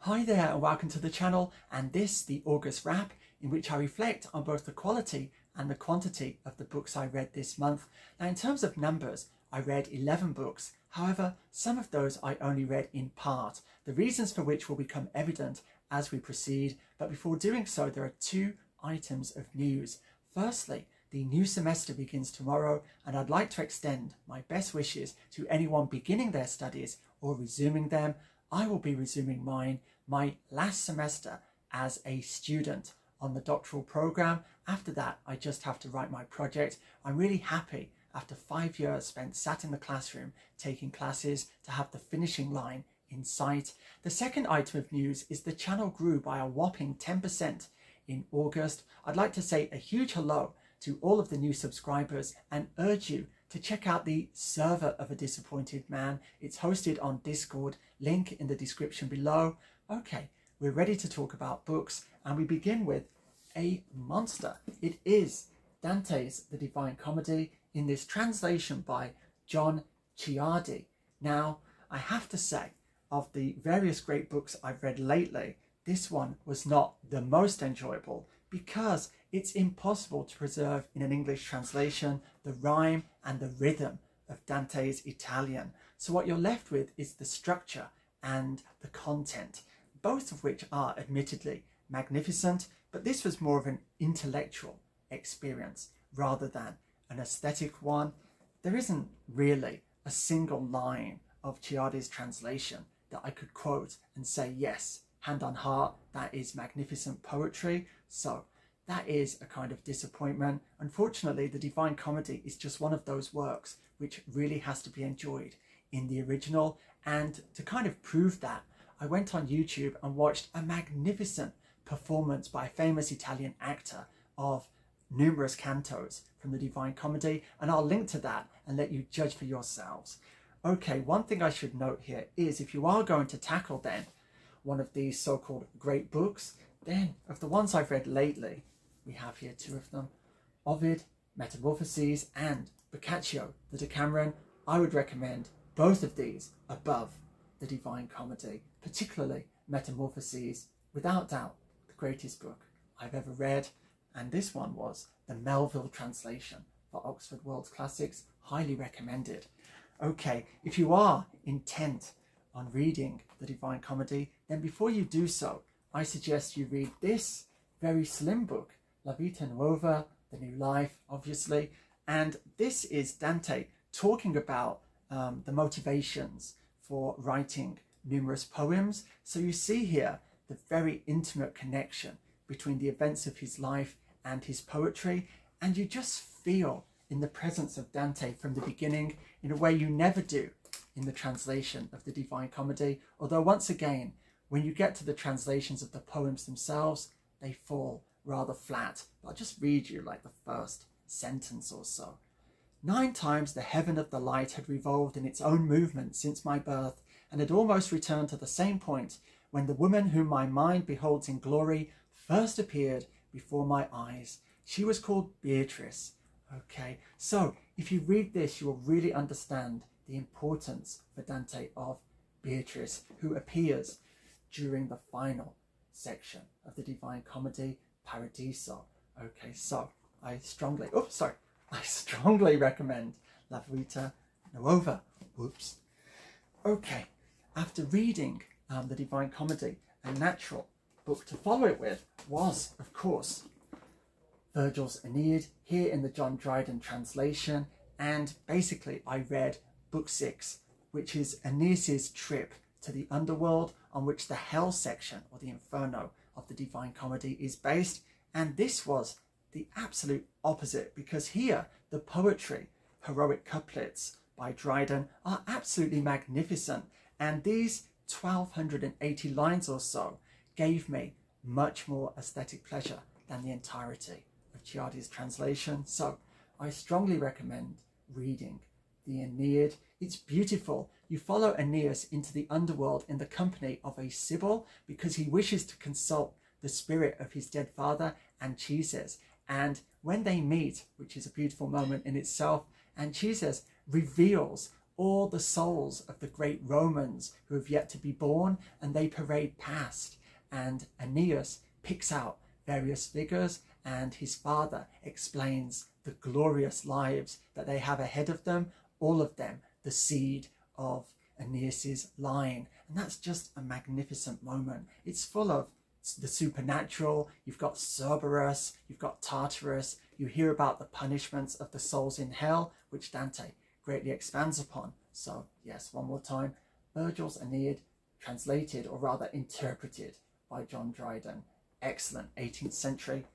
Hi there and welcome to the channel, and this, the August wrap, in which I reflect on both the quality and the quantity of the books I read this month. Now in terms of numbers, I read 11 books, however some of those I only read in part, the reasons for which will become evident as we proceed, but before doing so there are two items of news. Firstly, the new semester begins tomorrow and I'd like to extend my best wishes to anyone beginning their studies or resuming them. I will be resuming mine my last semester as a student on the doctoral program. After that, I just have to write my project. I'm really happy after 5 years spent sat in the classroom taking classes to have the finishing line in sight. The second item of news is the channel grew by a whopping 10% in August. I'd like to say a huge hello to all of the new subscribers and urge you to check out the Server of a Disappointed Man. It's hosted on Discord, link in the description below. Okay, we're ready to talk about books, and we begin with a monster. It is Dante's The Divine Comedy in this translation by John Ciardi. Now, I have to say, of the various great books I've read lately, this one was not the most enjoyable because it's impossible to preserve in an English translation the rhyme and the rhythm of Dante's Italian. So what you're left with is the structure and the content, both of which are admittedly magnificent, but this was more of an intellectual experience rather than an aesthetic one. There isn't really a single line of Ciardi's translation that I could quote and say, yes, hand on heart, that is magnificent poetry. So that is a kind of disappointment. Unfortunately, The Divine Comedy is just one of those works which really has to be enjoyed in the original. And to kind of prove that, I went on YouTube and watched a magnificent performance by a famous Italian actor of numerous cantos from The Divine Comedy, and I'll link to that and let you judge for yourselves. Okay, one thing I should note here is if you are going to tackle then one of these so-called great books, then of the ones I've read lately, we have here two of them, Ovid, Metamorphoses, and Boccaccio, the Decameron. I would recommend both of these above The Divine Comedy, particularly Metamorphoses, without doubt the greatest book I've ever read, and this one was the Melville translation for Oxford World's Classics, highly recommended. Okay, if you are intent on reading The Divine Comedy, then before you do so, I suggest you read this very slim book, La Vita Nuova, The New Life, obviously, and this is Dante talking about the motivations for writing numerous poems. So you see here the very intimate connection between the events of his life and his poetry, and you just feel in the presence of Dante from the beginning in a way you never do in the translation of The Divine Comedy, although once again, when you get to the translations of the poems themselves, they fall rather flat. I'll just read you like the first sentence or so. 9 times the heaven of the light had revolved in its own movement since my birth, and had almost returned to the same point when the woman whom my mind beholds in glory first appeared before my eyes. She was called Beatrice. Okay, so if you read this, you will really understand the importance for Dante of Beatrice, who appears during the final section of The Divine Comedy, Paradiso. Okay, so I strongly recommend La Vita Nuova. Whoops. Okay, after reading The Divine Comedy, a natural book to follow it with was, of course, Virgil's Aeneid, here in the John Dryden translation, and basically I read book 6, which is Aeneas's trip to the underworld, on which the hell section, or the inferno, of The Divine Comedy is based, and this was the absolute opposite, because here the poetry, heroic couplets by Dryden, are absolutely magnificent, and these 1280 lines or so gave me much more aesthetic pleasure than the entirety of Ciardi's translation. So I strongly recommend reading the Aeneid. It's beautiful. You follow Aeneas into the underworld in the company of a sibyl because he wishes to consult the spirit of his dead father, Anchises. And when they meet, which is a beautiful moment in itself, Anchises reveals all the souls of the great Romans who have yet to be born, and they parade past. And Aeneas picks out various figures, and his father explains the glorious lives that they have ahead of them, all of them the seed of Aeneas's line. And that's just a magnificent moment. It's full of the supernatural. You've got Cerberus, you've got Tartarus, you hear about the punishments of the souls in hell, which Dante greatly expands upon. So yes, one more time, Virgil's Aeneid, translated or rather interpreted by John Dryden. Excellent 18th century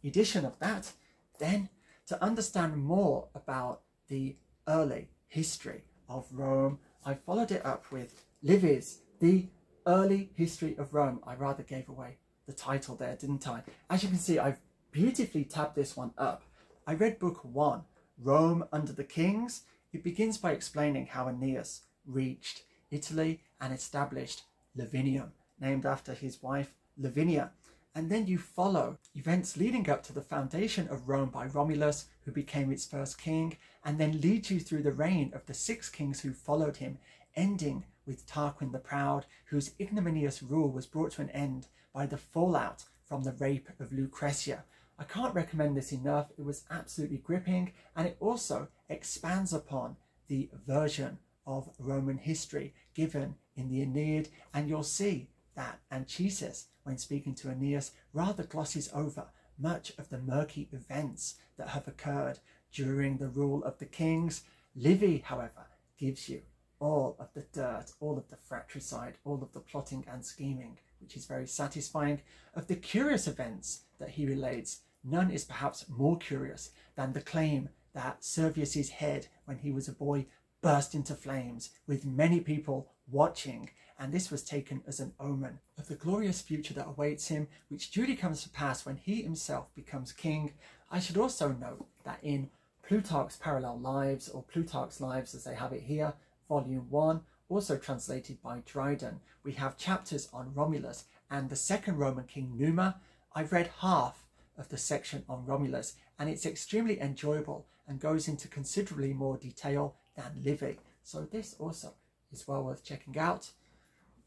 edition of that. Then, to understand more about the early history of Rome, I followed it up with Livy's The Early History of Rome. I rather gave away the title there, didn't I? As you can see, I've beautifully tabbed this one up. I read book 1, Rome Under the Kings. It begins by explaining how Aeneas reached Italy and established Lavinium, named after his wife Lavinia. And then you follow events leading up to the foundation of Rome by Romulus, who became its first king, and then leads you through the reign of the 6 kings who followed him, ending with Tarquin the Proud, whose ignominious rule was brought to an end by the fallout from the rape of Lucrece. I can't recommend this enough. It was absolutely gripping, and it also expands upon the version of Roman history given in the Aeneid, and you'll see that Anchises, when speaking to Aeneas, rather glosses over much of the murky events that have occurred during the rule of the kings. Livy, however, gives you all of the dirt, all of the fratricide, all of the plotting and scheming, which is very satisfying. Of the curious events that he relates, none is perhaps more curious than the claim that Servius's head, when he was a boy, burst into flames, with many people watching, and this was taken as an omen of the glorious future that awaits him, which duly comes to pass when he himself becomes king. I should also note that in Plutarch's Parallel Lives, or Plutarch's Lives as they have it here, Volume 1, also translated by Dryden, we have chapters on Romulus and the second Roman king Numa. I've read half of the section on Romulus, and it's extremely enjoyable and goes into considerably more detail than Livy. So this also is well worth checking out.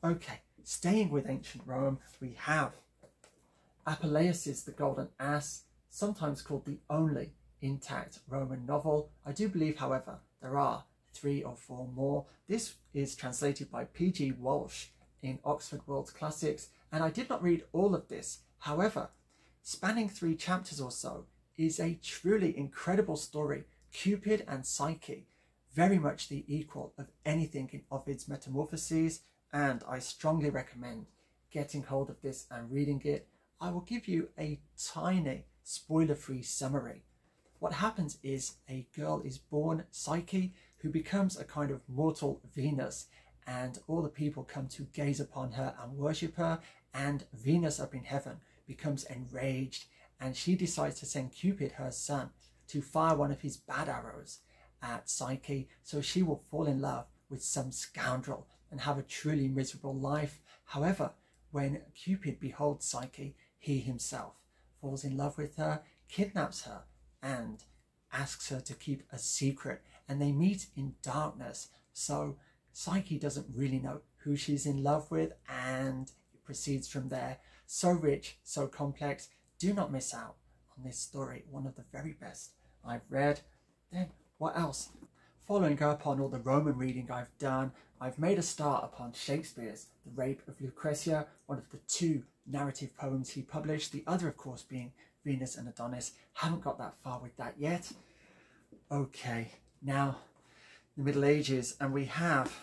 Okay, staying with ancient Rome, we have Apuleius The Golden Ass, sometimes called the only intact Roman novel. I do believe, however, there are 3 or 4 more. This is translated by P.G. Walsh in Oxford World's Classics, and I did not read all of this. However, spanning 3 chapters or so, is a truly incredible story. Cupid and Psyche, very much the equal of anything in Ovid's Metamorphoses, and I strongly recommend getting hold of this and reading it. I will give you a tiny spoiler-free summary. What happens is a girl is born, Psyche, who becomes a kind of mortal Venus, and all the people come to gaze upon her and worship her, and Venus up in heaven becomes enraged, and she decides to send Cupid, her son, to fire one of his bad arrows at Psyche, so she will fall in love with some scoundrel and have a truly miserable life. However, when Cupid beholds Psyche, he himself falls in love with her, kidnaps her, and asks her to keep a secret, and they meet in darkness. So Psyche doesn't really know who she's in love with, and it proceeds from there. So rich, so complex. Do not miss out on this story, one of the very best I've read. Then what else? Following up on all the Roman reading I've done, I've made a start upon Shakespeare's The Rape of Lucrece, one of the 2 narrative poems he published, the other of course being Venus and Adonis. Haven't got that far with that yet. Okay, now the Middle Ages, and we have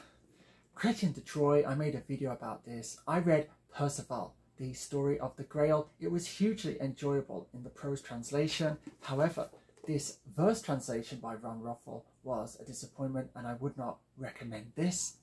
Chretien de Troyes. I made a video about this. I read Perceval, the story of the Grail. It was hugely enjoyable in the prose translation. However, this verse translation by Ron Ruffle was a disappointment, and I would not recommend this.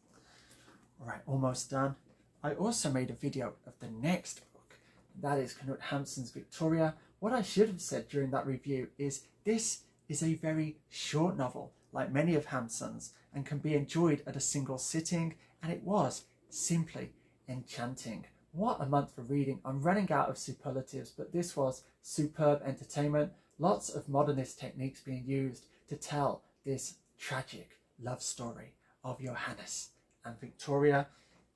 Alright, almost done. I also made a video of the next book, that is Knut Hamsun's Victoria. What I should have said during that review is this is a very short novel, like many of Hamsun's, and can be enjoyed at a single sitting, and it was simply enchanting. What a month for reading. I'm running out of superlatives, but this was superb entertainment. Lots of modernist techniques being used to tell this tragic love story of Johannes and Victoria.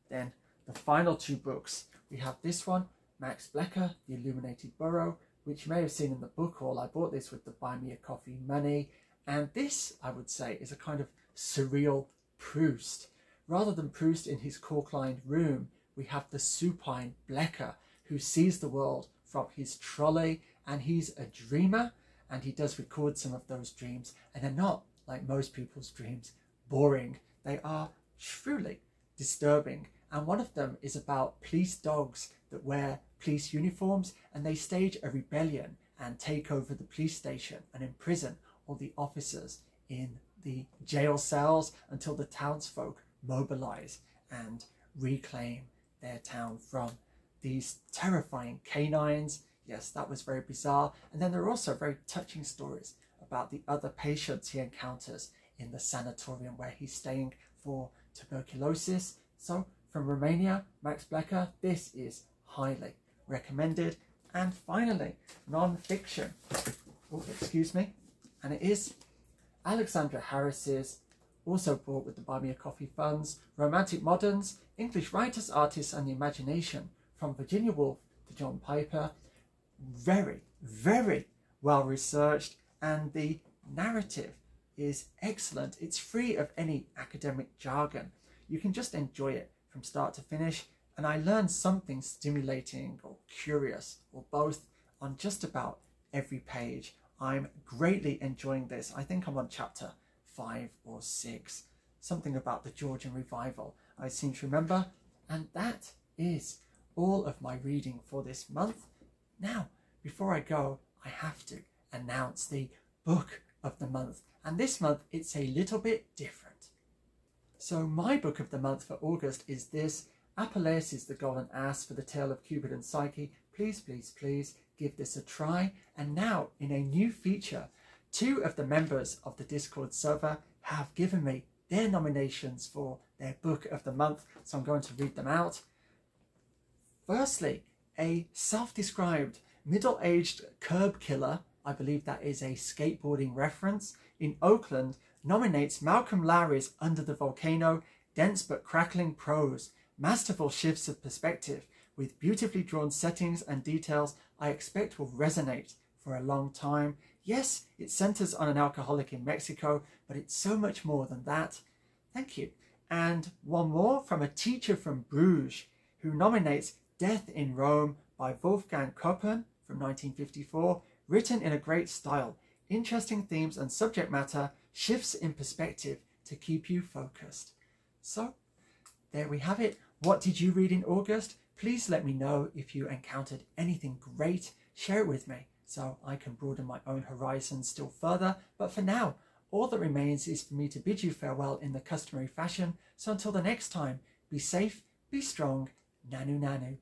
Then the final two books, we have this one, Max Blecher, The Illuminated Burrow, which you may have seen in the book haul. I bought this with the Buy Me a Coffee money. And this, I would say, is a kind of surreal Proust. Rather than Proust in his cork-lined room, we have the supine Blecher, who sees the world from his trolley, and he's a dreamer, and he does record some of those dreams, and they're not, like most people's dreams, boring. They are truly disturbing, and one of them is about police dogs that wear police uniforms, and they stage a rebellion and take over the police station and imprison all the officers in the jail cells until the townsfolk mobilize and reclaim their town from these terrifying canines. Yes, that was very bizarre. And then there are also very touching stories about the other patients he encounters in the sanatorium where he's staying for tuberculosis. So from Romania, Max Blecher, this is highly recommended. And finally, non-fiction. Oh, excuse me. And it is Alexandra Harris's, also bought with the Buy Me a Coffee funds, Romantic Moderns, English Writers, Artists and the Imagination, from Virginia Woolf to John Piper. Very, very well researched, and the narrative is excellent. It's free of any academic jargon. You can just enjoy it from start to finish, and I learned something stimulating or curious or both on just about every page. I'm greatly enjoying this. I think I'm on chapter 5 or 6, something about the Georgian revival I seem to remember. And that is all of my reading for this month. Now, before I go, I have to announce the book of the month. And this month, it's a little bit different. So my book of the month for August is this, Apuleius The Golden Ass, for the tale of Cupid and Psyche. Please, please, please give this a try. And now, in a new feature, 2 of the members of the Discord server have given me their nominations for their book of the month. So I'm going to read them out. Firstly, a self-described middle-aged curb killer, I believe that is a skateboarding reference, in Oakland, nominates Malcolm Lowry's Under the Volcano, dense but crackling prose, masterful shifts of perspective, with beautifully drawn settings and details I expect will resonate for a long time. Yes, it centers on an alcoholic in Mexico, but it's so much more than that. Thank you. And one more from a teacher from Bruges, who nominates Death in Rome by Wolfgang Koeppen from 1954, written in a great style, interesting themes and subject matter, shifts in perspective to keep you focused. So, there we have it. What did you read in August? Please let me know if you encountered anything great. Share it with me so I can broaden my own horizons still further. But for now, all that remains is for me to bid you farewell in the customary fashion. So until the next time, be safe, be strong, nanu nanu.